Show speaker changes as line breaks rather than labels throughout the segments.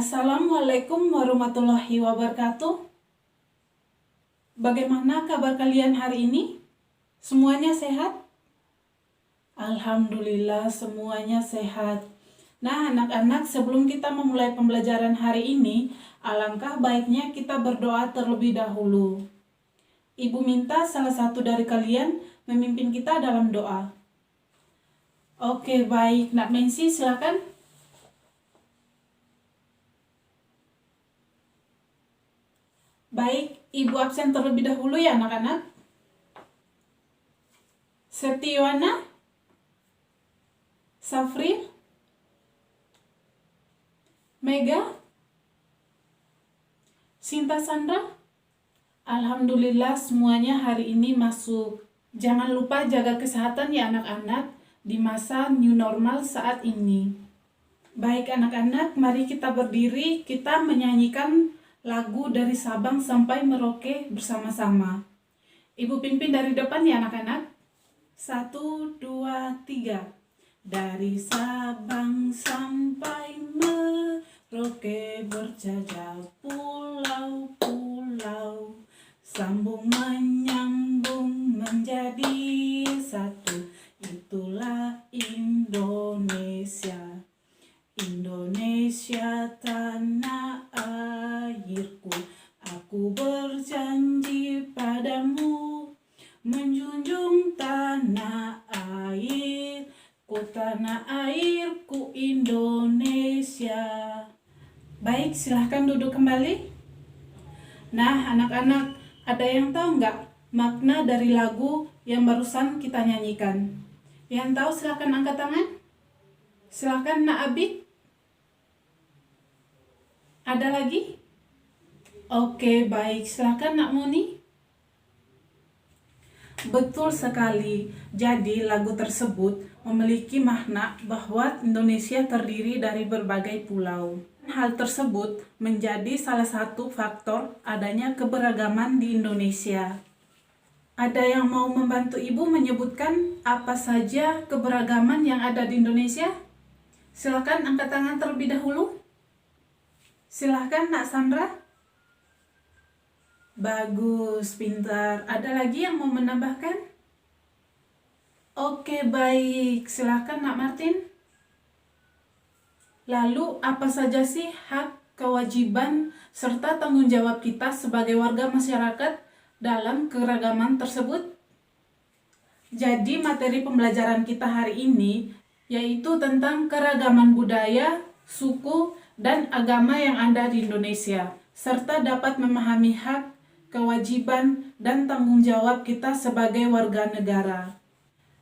Assalamualaikum warahmatullahi wabarakatuh. Bagaimana kabar kalian hari ini? Semuanya sehat? Alhamdulillah semuanya sehat. Nah anak-anak, sebelum kita memulai pembelajaran hari ini, alangkah baiknya kita berdoa terlebih dahulu. Ibu minta salah satu dari kalian memimpin kita dalam doa. Oke, baik. Nak Mensi, silakan. Baik, Ibu absen terlebih dahulu ya anak-anak. Setiwana, Safri, Mega, Sinta Sandra. Alhamdulillah semuanya hari ini masuk. Jangan lupa jaga kesehatan ya anak-anak di masa new normal saat ini. Baik anak-anak, mari kita berdiri, kita menyanyikan lagu dari Sabang sampai Merauke bersama-sama. Ibu pimpin dari depan ya anak-anak. 1, 2, 3. Dari Sabang sampai Merauke berjajal pulau-pulau, sambung menyambung menjadi satu, itulah Indonesia. Indonesia tanah airku, aku berjanji padamu menjunjung tanah airku Indonesia. Baik, silahkan duduk kembali. Nah anak-anak, ada yang tahu nggak makna dari lagu yang barusan kita nyanyikan? Yang tahu silahkan angkat tangan. Silahkan Nak Abid. Ada lagi? Oke, baik. Silahkan Nak Muni. Betul sekali. Jadi lagu tersebut memiliki makna bahwa Indonesia terdiri dari berbagai pulau. Hal tersebut menjadi salah satu faktor adanya keberagaman di Indonesia. Ada yang mau membantu Ibu menyebutkan apa saja keberagaman yang ada di Indonesia? Silakan angkat tangan terlebih dahulu. Silahkan Nak Sandra. Bagus, pintar. Ada lagi yang mau menambahkan? Oke, baik. Silahkan Nak Martin. Lalu, apa saja sih hak, kewajiban, serta tanggung jawab kita sebagai warga masyarakat dalam keragaman tersebut? Jadi, materi pembelajaran kita hari ini yaitu tentang keragaman budaya, suku, dan agama yang ada di Indonesia, serta dapat memahami hak, kewajiban, dan tanggung jawab kita sebagai warga negara.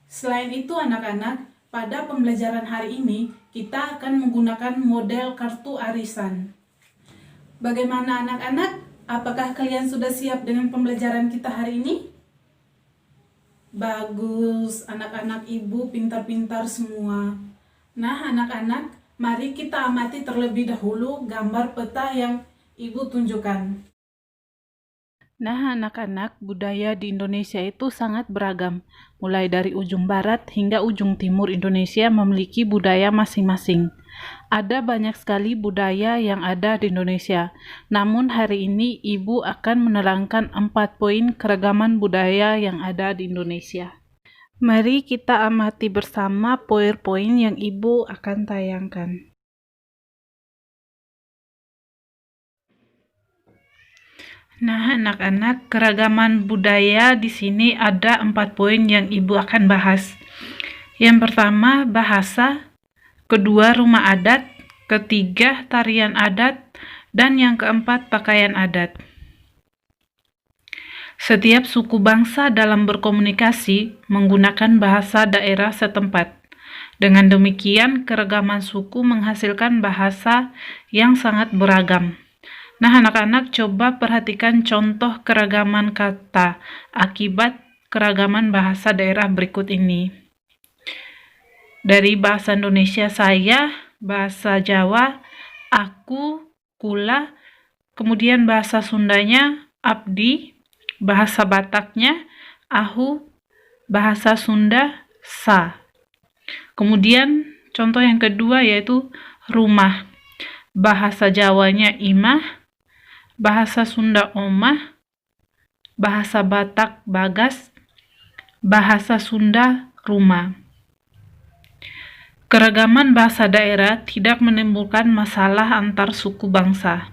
Selain itu anak-anak, pada pembelajaran hari ini, kita akan menggunakan model kartu arisan. Bagaimana anak-anak? Apakah kalian sudah siap dengan pembelajaran kita hari ini? Bagus, anak-anak Ibu pintar-pintar semua. Nah anak-anak, mari kita amati terlebih dahulu gambar peta yang Ibu tunjukkan. Nah anak-anak, budaya di Indonesia itu sangat beragam. Mulai dari ujung barat hingga ujung timur Indonesia memiliki budaya masing-masing. Ada banyak sekali budaya yang ada di Indonesia. Namun hari ini Ibu akan menerangkan 4 poin keragaman budaya yang ada di Indonesia. Mari kita amati bersama poin-poin yang Ibu akan tayangkan. Nah, anak-anak, keragaman budaya di sini ada 4 poin yang Ibu akan bahas. Yang pertama, bahasa. Kedua, rumah adat. Ketiga, tarian adat. Dan yang keempat, pakaian adat. Setiap suku bangsa dalam berkomunikasi menggunakan bahasa daerah setempat. Dengan demikian, keragaman suku menghasilkan bahasa yang sangat beragam. Nah, anak-anak coba perhatikan contoh keragaman kata akibat keragaman bahasa daerah berikut ini. Dari bahasa Indonesia saya, bahasa Jawa, aku, kula, kemudian bahasa Sundanya, abdi, bahasa Bataknya, ahu, bahasa Sunda, sa. Kemudian contoh yang kedua yaitu rumah.
bahasa Jawanya imah, bahasa Sunda omah, bahasa Batak bagas, bahasa Sunda rumah. Keragaman bahasa daerah tidak menimbulkan masalah antar suku bangsa.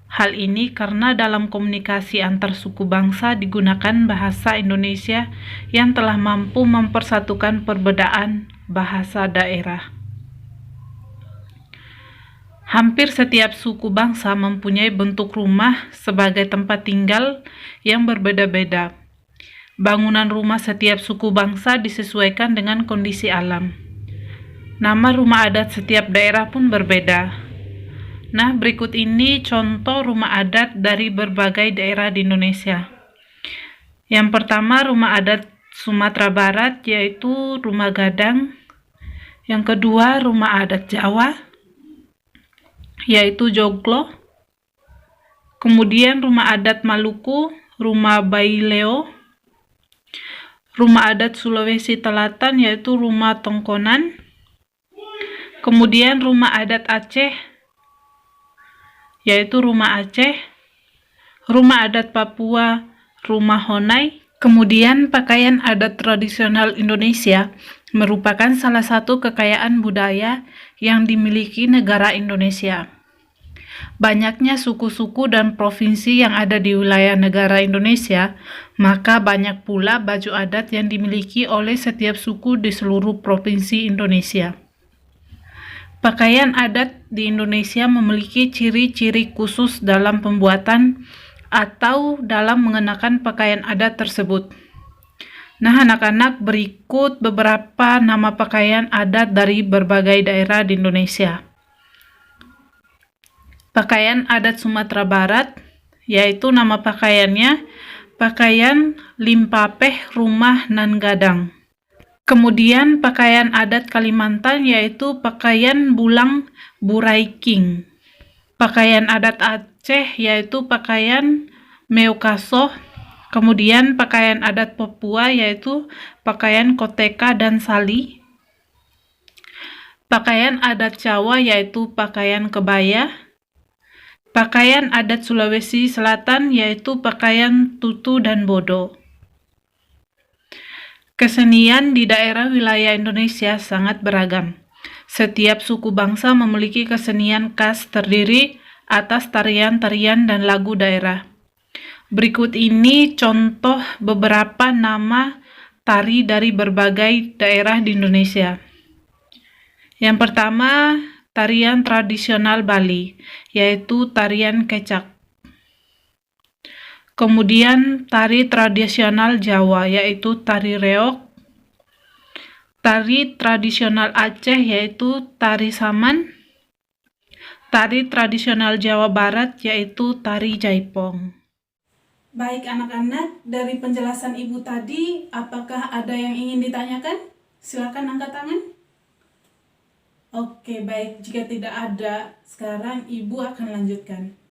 Hal ini karena dalam komunikasi antar suku bangsa digunakan bahasa Indonesia yang telah mampu mempersatukan perbedaan bahasa daerah. Hampir setiap suku bangsa mempunyai bentuk rumah sebagai tempat tinggal yang berbeda-beda. Bangunan rumah setiap suku bangsa disesuaikan dengan kondisi alam. Nama rumah adat setiap daerah pun berbeda. Nah, berikut ini contoh rumah adat dari berbagai daerah di Indonesia. Yang pertama, rumah adat Sumatera Barat, yaitu rumah Gadang. Yang kedua, rumah adat Jawa, yaitu Joglo. Kemudian rumah adat Maluku, rumah Baileo. Rumah adat Sulawesi Selatan, yaitu rumah Tongkonan. Kemudian rumah adat Aceh, yaitu rumah Aceh. Rumah adat Papua, rumah Honai. Kemudian pakaian adat tradisional Indonesia merupakan salah satu kekayaan budaya yang dimiliki negara Indonesia. Banyaknya suku-suku dan provinsi yang ada di wilayah negara Indonesia, maka banyak pula baju adat yang dimiliki oleh setiap suku di seluruh provinsi Indonesia. Pakaian adat di Indonesia memiliki ciri-ciri khusus dalam pembuatan atau dalam mengenakan pakaian adat tersebut. Nah, anak-anak, berikut beberapa nama pakaian adat dari berbagai daerah di Indonesia. Pakaian adat Sumatera Barat, yaitu nama pakaiannya pakaian Limpapeh Rumah Nan Gadang. Kemudian pakaian adat Kalimantan, yaitu pakaian Bulang Buraiking. Pakaian adat Aceh, yaitu pakaian Meokasoh. Kemudian pakaian adat Papua, yaitu pakaian Koteka dan Sali. Pakaian adat Jawa, yaitu pakaian Kebaya. Pakaian adat Sulawesi Selatan, yaitu pakaian Tutu dan Bodo. Kesenian di daerah wilayah Indonesia sangat beragam. Setiap suku bangsa memiliki kesenian khas terdiri atas tarian-tarian dan lagu daerah. Berikut ini contoh beberapa nama tari dari berbagai daerah di Indonesia. Yang pertama, tarian tradisional Bali, yaitu tarian kecak. Kemudian tari tradisional Jawa, yaitu tari reog. Tari tradisional Aceh, yaitu tari saman. Tari tradisional Jawa Barat, yaitu tari jaipong.
Baik anak-anak, dari penjelasan Ibu tadi, apakah ada yang ingin ditanyakan? Silakan angkat tangan. Oke, baik. Jika tidak ada, sekarang Ibu akan lanjutkan.